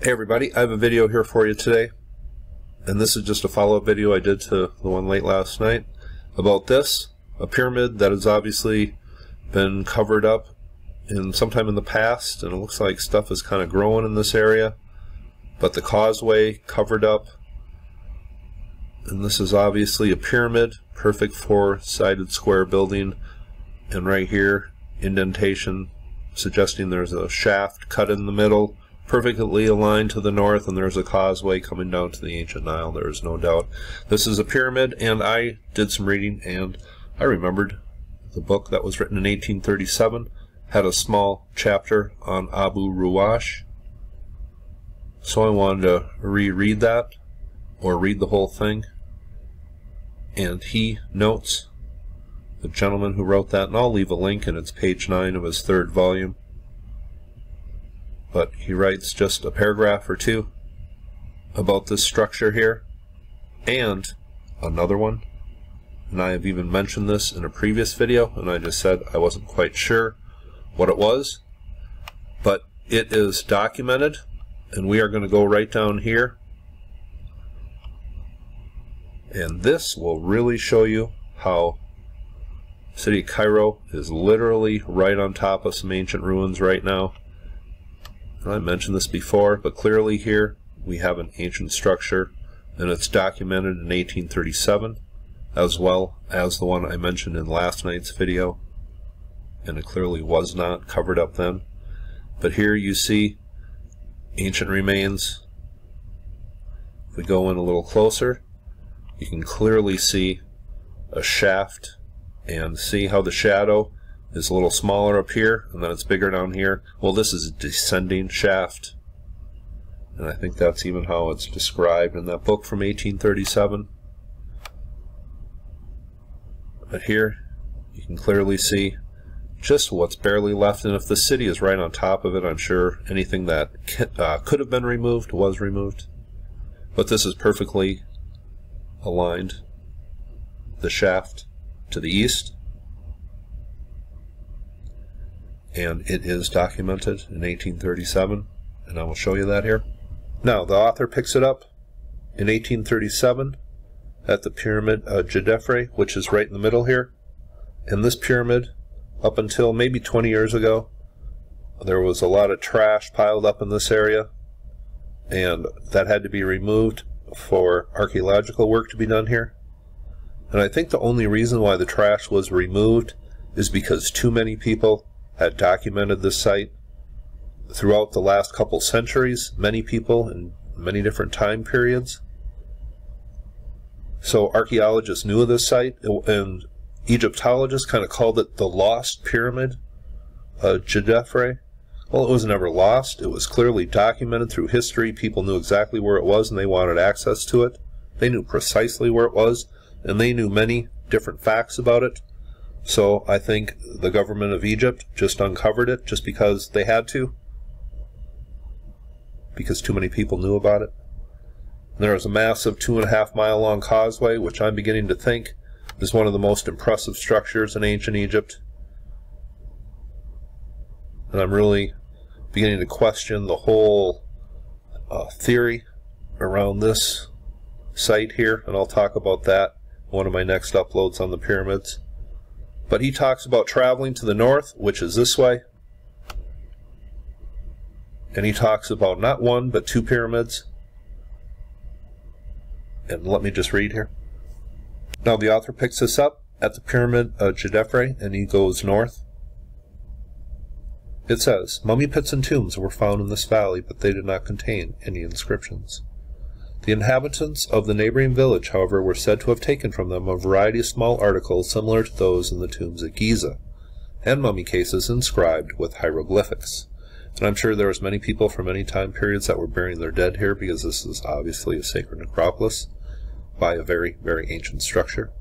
Hey everybody, I have a video here for you today, and this is just a follow-up video I did to the one late last night about this, a pyramid that has obviously been covered up sometime in the past, and it looks like stuff is kind of growing in this area, but the causeway covered up, and this is obviously a pyramid, perfect four-sided square building, and right here indentation suggesting there's a shaft cut in the middle, perfectly aligned to the north, and there's a causeway coming down to the ancient Nile. There is no doubt this is a pyramid, and I did some reading and I remembered the book that was written in 1837 had a small chapter on Abu Ruwash, so I wanted to reread that or read the whole thing. And he notes, the gentleman who wrote that, and I'll leave a link, and it's page 9 of his 3rd volume, but he writes just a paragraph or two about this structure here, and another one, and I have even mentioned this in a previous video, and I just said I wasn't quite sure what it was, but it is documented, and we are going to go right down here, and this will really show you how the city of Cairo is literally right on top of some ancient ruins right now. I mentioned this before, but clearly here we have an ancient structure, and it's documented in 1837, as well as the one I mentioned in last night's video, and it clearly was not covered up then. But here you see ancient remains. If we go in a little closer, you can clearly see a shaft, and see how the shadow is a little smaller up here, and then it's bigger down here. Well, this is a descending shaft, and I think that's even how it's described in that book from 1837. But here, you can clearly see just what's barely left, and if the city is right on top of it, I'm sure anything that could have been removed was removed. But this is perfectly aligned, the shaft to the east, and it is documented in 1837, and I will show you that here. Now, the author picks it up in 1837 at the pyramid Djedefre, which is right in the middle here. And this pyramid, up until maybe 20 years ago, there was a lot of trash piled up in this area, and that had to be removed for archaeological work to be done here. And I think the only reason why the trash was removed is because too many people had documented this site throughout the last couple centuries, many people in many different time periods. So archaeologists knew of this site, and Egyptologists kind of called it the lost pyramid, Djedefre. Well, it was never lost. It was clearly documented through history. People knew exactly where it was, and they wanted access to it. They knew precisely where it was, and they knew many different facts about it. So I think the government of Egypt just uncovered it just because they had to, because too many people knew about it. And there was a massive 2.5 mile long causeway, which I'm beginning to think is one of the most impressive structures in ancient Egypt. And I'm really beginning to question the whole theory around this site here, and I'll talk about that in one of my next uploads on the pyramids. But he talks about traveling to the north, which is this way, and he talks about not one but 2 pyramids. And let me just read here. Now the author picks this up at the pyramid Djedefre, and he goes north. It says, "Mummy pits and tombs were found in this valley, but they did not contain any inscriptions. The inhabitants of the neighboring village, however, were said to have taken from them a variety of small articles similar to those in the tombs at Giza, and mummy cases inscribed with hieroglyphics." And I'm sure there was many people from many time periods that were burying their dead here, because this is obviously a sacred necropolis by a very, very ancient structure.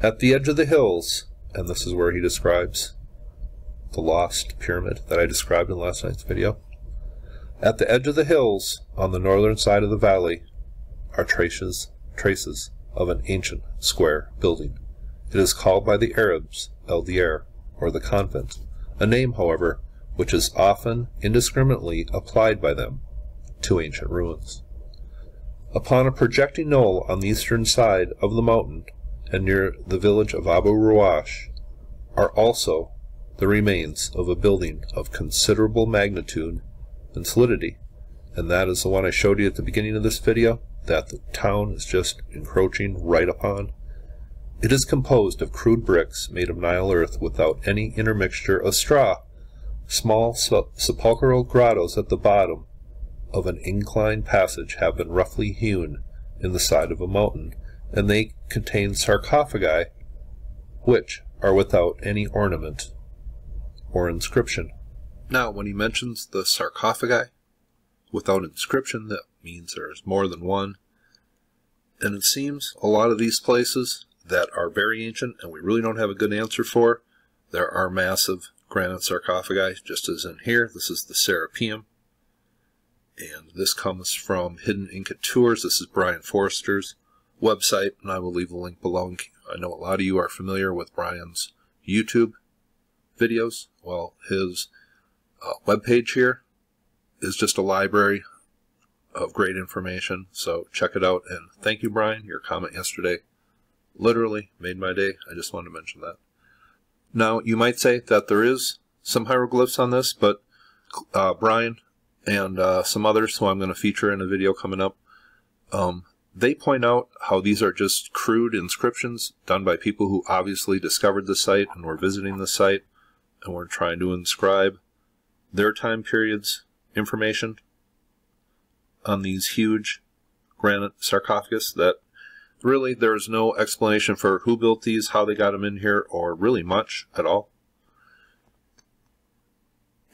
At the edge of the hills, and this is where he describes the lost pyramid that I described in last night's video. At the edge of the hills, on the northern side of the valley, are traces of an ancient square building. It is called by the Arabs El Deir, or the convent, a name, however, which is often indiscriminately applied by them to ancient ruins. Upon a projecting knoll on the eastern side of the mountain and near the village of Abu Ruwash are also the remains of a building of considerable magnitude and solidity, and that is the one I showed you at the beginning of this video that the town is just encroaching right upon. It is composed of crude bricks made of Nile earth without any intermixture of straw. Small sepulchral grottos at the bottom of an inclined passage have been roughly hewn in the side of a mountain, and they contain sarcophagi which are without any ornament or inscription. Now, when he mentions the sarcophagi without inscription, that means there's more than one. And it seems a lot of these places that are very ancient and we really don't have a good answer for, there are massive granite sarcophagi, just as in here. This is the Serapeum. And this comes from Hidden Inca Tours. This is Brian Forster's website, and I will leave a link below. I know a lot of you are familiar with Brian's YouTube videos. Well, his webpage here is just a library of great information, so check it out. And thank you, Brian. Your comment yesterday literally made my day. I just wanted to mention that. Now, you might say that there is some hieroglyphs on this, but Brian and some others who I'm going to feature in a video coming up, they point out how these are just crude inscriptions done by people who obviously discovered the site and were visiting the site and were trying to inscribe their time periods information on these huge granite sarcophagus that really there's no explanation for who built these, how they got them in here, or really much at all.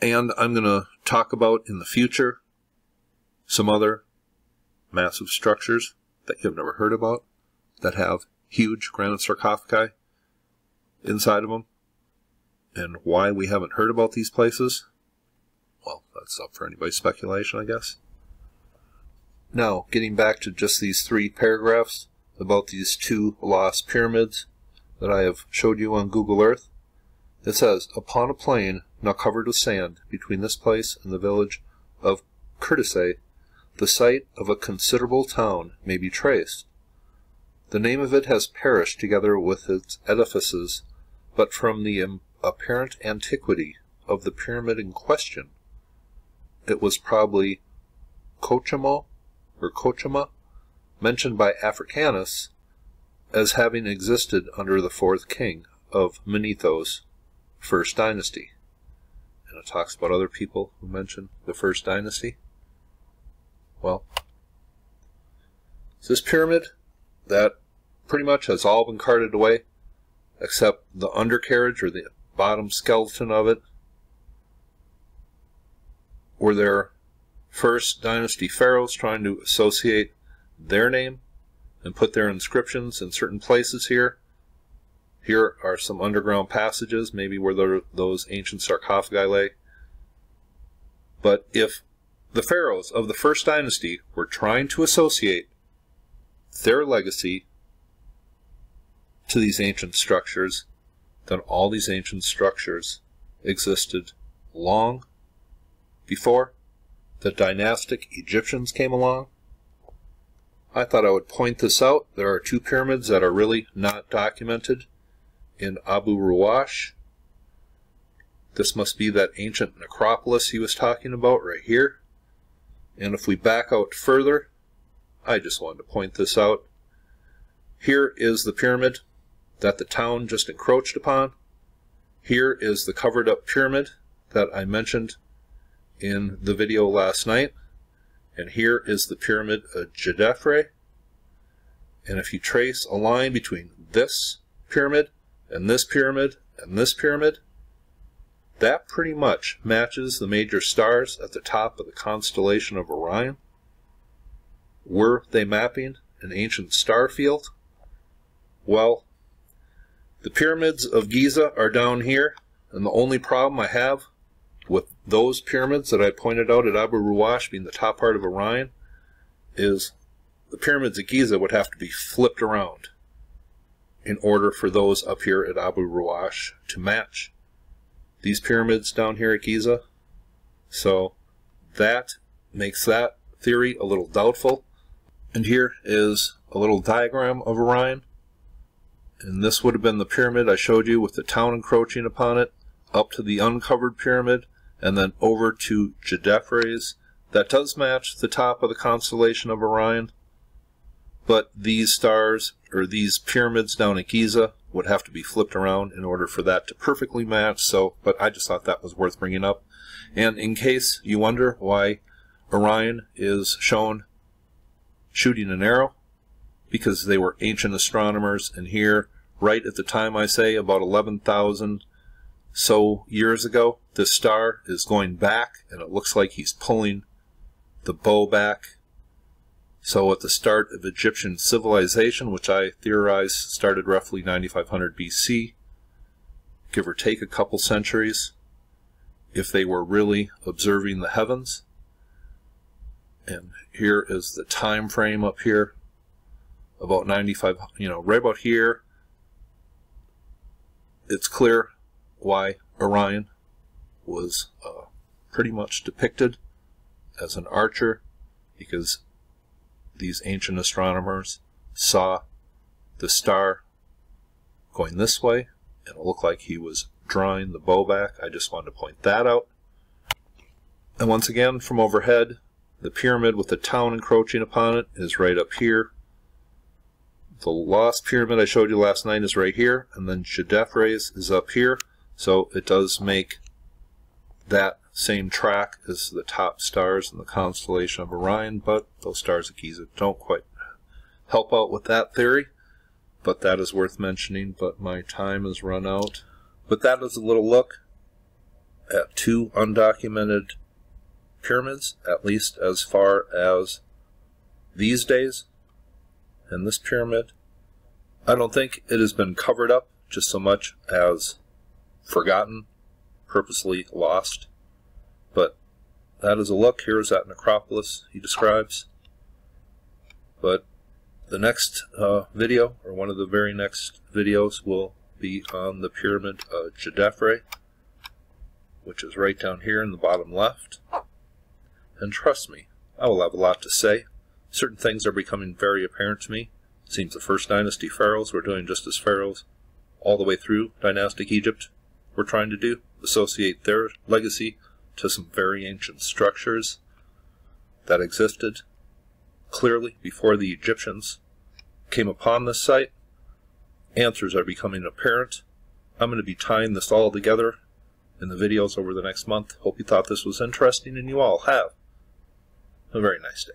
And I'm going to talk about in the future some other massive structures that you've never heard about that have huge granite sarcophagi inside of them, and why we haven't heard about these places. Well, that's up for anybody's speculation, I guess. Now, getting back to just these 3 paragraphs about these 2 lost pyramids that I have showed you on Google Earth. It says, upon a plain now covered with sand between this place and the village of Kurdisay, the site of a considerable town may be traced. The name of it has perished together with its edifices, but from the apparent antiquity of the pyramid in question, it was probably Kochamo or Kochama, mentioned by Africanus as having existed under the 4th king of Manetho's first dynasty. And it talks about other people who mention the first dynasty. Well, it's this pyramid that pretty much has all been carted away, except the undercarriage or the bottom skeleton of it, were their first dynasty pharaohs trying to associate their name and put their inscriptions in certain places here. Here are some underground passages, maybe where those ancient sarcophagi lay. But if the pharaohs of the first dynasty were trying to associate their legacy to these ancient structures, then all these ancient structures existed long before the dynastic Egyptians came along. I thought I would point this out. There are 2 pyramids that are really not documented in Abu Ruwash. This must be that ancient necropolis he was talking about right here. And if we back out further, I just wanted to point this out. Here is the pyramid that the town just encroached upon. Here is the covered up pyramid that I mentioned in the video last night. And here is the pyramid of Djedefre. And if you trace a line between this pyramid and this pyramid and this pyramid, that pretty much matches the major stars at the top of the constellation of Orion. Were they mapping an ancient star field? Well, the pyramids of Giza are down here, and the only problem I have with those pyramids that I pointed out at Abu Ruwash being the top part of Orion is the pyramids of Giza would have to be flipped around in order for those up here at Abu Ruwash to match these pyramids down here at Giza. So that makes that theory a little doubtful. And here is a little diagram of Orion. And this would have been the pyramid I showed you with the town encroaching upon it, up to the uncovered pyramid, and then over to Gedephres. That does match the top of the constellation of Orion, but these stars, or these pyramids down at Giza, would have to be flipped around in order for that to perfectly match. So, but I just thought that was worth bringing up. And in case you wonder why Orion is shown shooting an arrow, because they were ancient astronomers, and here, right at the time I say, about 11,000 so years ago, this star is going back, and it looks like he's pulling the bow back. So at the start of Egyptian civilization, which I theorize started roughly 9500 BC, give or take a couple centuries, if they were really observing the heavens. And here is the time frame up here, about 95, right about here. It's clear why Orion was pretty much depicted as an archer, because these ancient astronomers saw the star going this way, and it looked like he was drawing the bow back. I just wanted to point that out. And once again, from overhead, the pyramid with the town encroaching upon it is right up here. The lost pyramid I showed you last night is right here, and then Gedephres is up here. So it does make that same track as the top stars in the constellation of Orion, but those stars at Giza don't quite help out with that theory. But that is worth mentioning, but my time has run out. But that is a little look at two undocumented pyramids, at least as far as these days. And this pyramid, I don't think it has been covered up just so much as forgotten, purposely lost. But that is a look. Here is that necropolis he describes. But the next video, or one of the very next videos, will be on the pyramid of Gedephres, which is right down here in the bottom left. And trust me, I will have a lot to say. Certain things are becoming very apparent to me. It seems the first dynasty pharaohs were doing just as pharaohs all the way through dynastic Egypt were trying to do, associate their legacy to some very ancient structures that existed clearly before the Egyptians came upon this site. Answers are becoming apparent. I'm going to be tying this all together in the videos over the next month. Hope you thought this was interesting, and you all have a very nice day.